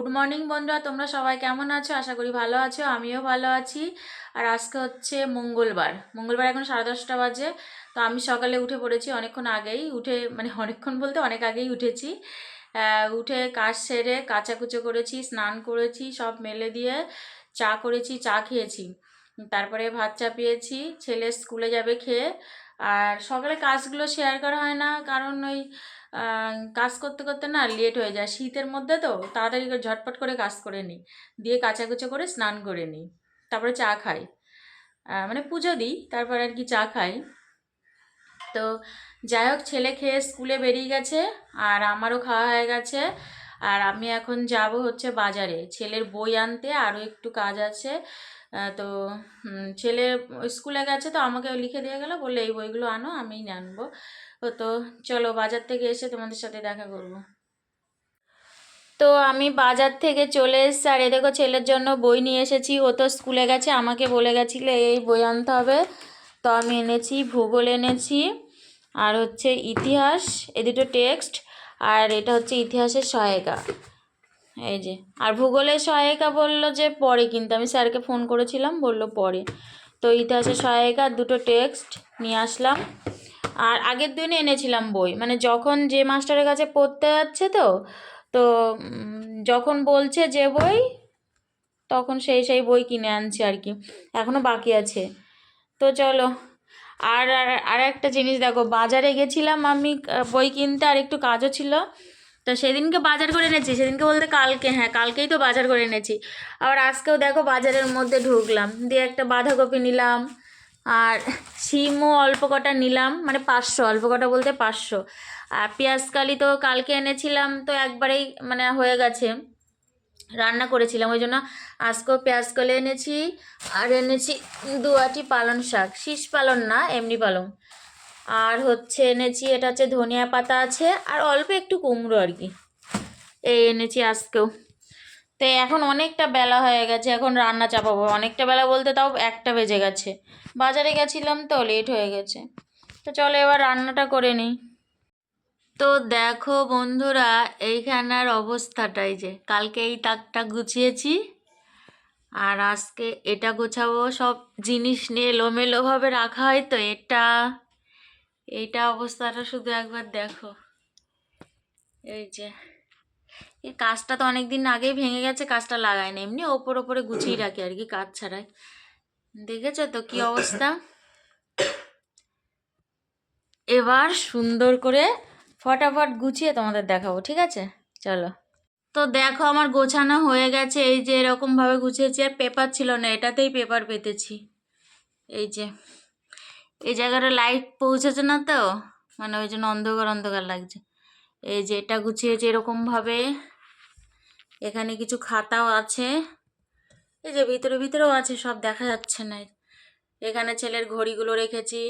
Good morning বন্ধুরা, তোমরা সবাই কেমন আছো? আশা করি ভালো আছো, আমিও ভালো আছি। আর আজকে হচ্ছে মঙ্গলবার। এখন 10:30 বাজে। তো আমি সকালে উঠে পড়েছি, অনেকক্ষণ আগেই উঠে, মানে অনেকক্ষণ বলতে অনেক আগেই উঠেছি। উঠে কাজ সেরে কাচাকুচো করেছি, স্নান করেছি, সব মেলে দিয়ে চা করেছি, চা খেয়েছি। তারপরে ভাত চাপিয়েছি, ছেলে স্কুলে যাবে খেয়ে। আর সকালে কাজগুলো শেয়ার করা হয় না, কারণ ওই কাজ করতে করতে না লেট হয়ে যায়। শীতের মধ্যে তো তাড়াতাড়ি করে ঝটপট করে কাজ করে নিই, দিয়ে কাচাকুচো করে স্নান করে নিই, তারপরে চা খাই। মানে পুজো দিই, তারপরে আর কি চা খাই। তো যাই হোক, ছেলে খেয়ে স্কুলে বেরিয়ে গেছে, আর আমারও খাওয়া হয়ে গেছে। আর আমি এখন যাব হচ্ছে বাজারে ছেলের বই আনতে, আরও একটু কাজ আছে। তো ছেলে স্কুলে গেছে, তো আমাকে লিখে দিয়ে গেল, বললে এই বইগুলো আনো, আমি আনবো। তো চলো বাজার থেকে এসে তোমাদের সাথে দেখা করব। তো আমি বাজার থেকে চলে এসেছি, আর এ দেখো ছেলের জন্য বই নিয়ে এসেছি। ও তো স্কুলে গেছে, আমাকে বলে গেছিলো এই বই আনতে হবে। তো আমি এনেছি ভূগোল এনেছি, আর হচ্ছে ইতিহাস, এই দুটো টেক্সট। আর এটা হচ্ছে ইতিহাসের সহায়িকা, এই যে। আর ভূগোলের সহায়িকা বললো যে পরে, কিন্তু আমি স্যারকে ফোন করেছিলাম, বললো পরে। তো ইতিহাসের সহায়িকা দুটো টেক্সট নিয়ে আসলাম। আর আগের দিনে এনেছিলাম বই, মানে যখন যে মাস্টারের কাছে পড়তে যাচ্ছে, তো তো যখন বলছে যে বই, তখন সেই বই কিনে আনছি আর কি। এখনও বাকি আছে। তো চলো। আর আর একটা জিনিস দেখো, বাজারে গেছিলাম আমি বই কিনতে, আর একটু কাজও ছিল। তো সেদিনকে বাজার করে এনেছি, সেদিনকে বলতে কালকে, হ্যাঁ কালকেই তো বাজার করে এনেছি। আবার আজকেও দেখো বাজারের মধ্যে ঢুকলাম, দিয়ে একটা বাঁধাকপি নিলাম, আর শিমও অল্প কটা নিলাম, মানে 500, অল্প কটা বলতে 500। আর পেঁয়াজকালি তো কালকে এনেছিলাম, তো একবারেই মানে হয়ে গেছে, রান্না করেছিলাম, ওই জন্য আজকেও পেঁয়াজকালি এনেছি। আর এনেছি 2 আঁটি পালং শাক, শীষ পালং না, এমনি পালং। আর হচ্ছে এনেছি, এটা হচ্ছে ধনিয়া পাতা আছে, আর অল্প একটু কুমড়ো আর কি, এই এনেছি আজকেও। তো এখন অনেকটা বেলা হয়ে গেছে, এখন রান্না চাপাবো। অনেকটা বেলা বলতে তাও 1টা বেজে গেছে, বাজারে গেছিলাম তো লেট হয়ে গেছে। তো চলো এবার রান্নাটা করে নিই। তো দেখো বন্ধুরা, এইখানার অবস্থাটাই যে, কালকে এই তাকটা গুছিয়েছি, আর আজকে এটা গোছাবো। সব জিনিস নিয়ে এলোমেলোভাবে রাখা হয়, তো এইটা অবস্থাটা শুধু একবার দেখো। এই যে, এই কাজটা তো অনেক দিন আগেই ভেঙে গেছে, কাজটা লাগাই না, এমনি ওপরে গুছিয়ে রাখি আর কি, কাজ ছাড়াই। দেখেছো তো কি অবস্থা। এবার সুন্দর করে ফটাফট গুছিয়ে তোমাদের দেখাবো, ঠিক আছে? চলো। তো দেখো আমার গোছানো হয়ে গেছে, এই যে এরকমভাবে গুছিয়েছি। আর পেপার ছিল না, এটাতেই পেপার পেতেছি। এই যে, এই জায়গাটা লাইট পৌঁছেছে না তো, মানে ওই জন্য অন্ধকার অন্ধকার লাগছে। এই যে এটা গুছিয়েছি এরকমভাবে। এখানে কিছু খাতাও আছে, এই যে ভিতরেও আছে, সব দেখা যাচ্ছে না। এখানে ছেলের ঘড়িগুলো রেখেছি,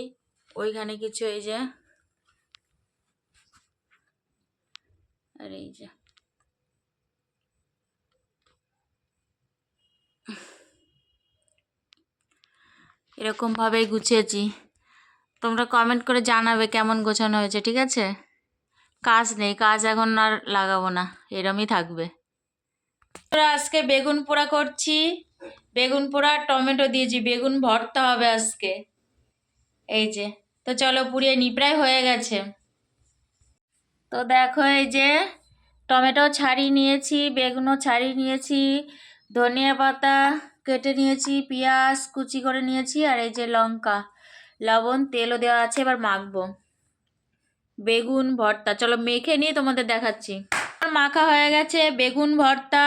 ওইখানে কিছু, এই যে। আর এই যে, এরকমভাবেই গুছিয়েছি। তোমরা কমেন্ট করে জানাবে কেমন গোছানো হয়েছে, ঠিক আছে? কাজ নেই, কাজ এখন আর লাগাবো না, এরমই থাকবে। আজকে বেগুন পোড়া করছি, বেগুন পোড়া টমেটো দিয়েছি, বেগুন ভর্তা হবে আজকে। এই যে, তো চলো পুড়িয়ে নি, প্রায় হয়ে গেছে। তো দেখো এই যে, টমেটো ছাড়িয়ে নিয়েছি, বেগুনও ছাড়িয়ে নিয়েছি, ধনিয়া পাতা কেটে নিয়েছি, পেঁয়াজ কুচি করে নিয়েছি, আর এই যে লঙ্কা, লবণ, তেলও দেওয়া আছে। এবার মাখবো বেগুন ভর্তা, চলো মেখে নিয়ে তোমাদের দেখাচ্ছি। মাখা হয়ে গেছে বেগুন ভর্তা,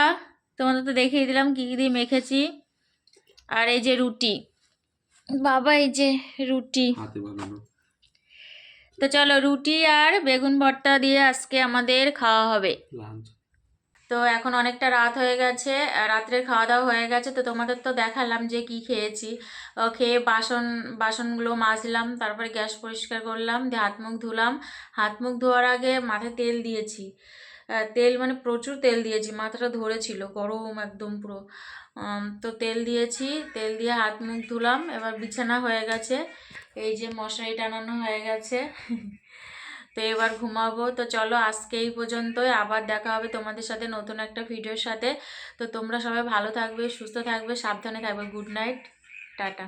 তোমাদের তো দেখিয়ে দিলাম কী কী দিয়ে মেখেছি। আর এই যে রুটি, বাবা এই যে রুটি। তো চলো রুটি আর বেগুন ভর্তা দিয়ে আজকে আমাদের খাওয়া হবে। তো এখন অনেকটা রাত হয়ে গেছে, রাত্রের খাওয়া দাওয়া হয়ে গেছে। তো তোমাদের তো দেখালাম যে কি খেয়েছি। খেয়ে বাসনগুলো মাজলাম, তারপরে গ্যাস পরিষ্কার করলাম, দিয়ে হাত মুখ ধুলাম। হাত মুখ ধোয়ার আগে মাথায় তেল দিয়েছি, তেল মানে প্রচুর তেল দিয়েছি, মাথাটা ধরেছিল, গরম একদম পুরো। তো তেল দিয়েছি, তেল দিয়ে হাত মুখ ধুলাম। এবার বিছানা হয়ে গেছে, এই যে মশারি টানানো হয়ে গেছে। তো এবার ঘুমাবো। তো চলো আজকে এই পর্যন্তই, আবার দেখা হবে তোমাদের সাথে নতুন একটা ভিডিওর সাথে। তো তোমরা সবাই ভালো থাকবে, সুস্থ থাকবে, সাবধানে থাকবে। Good night, tata.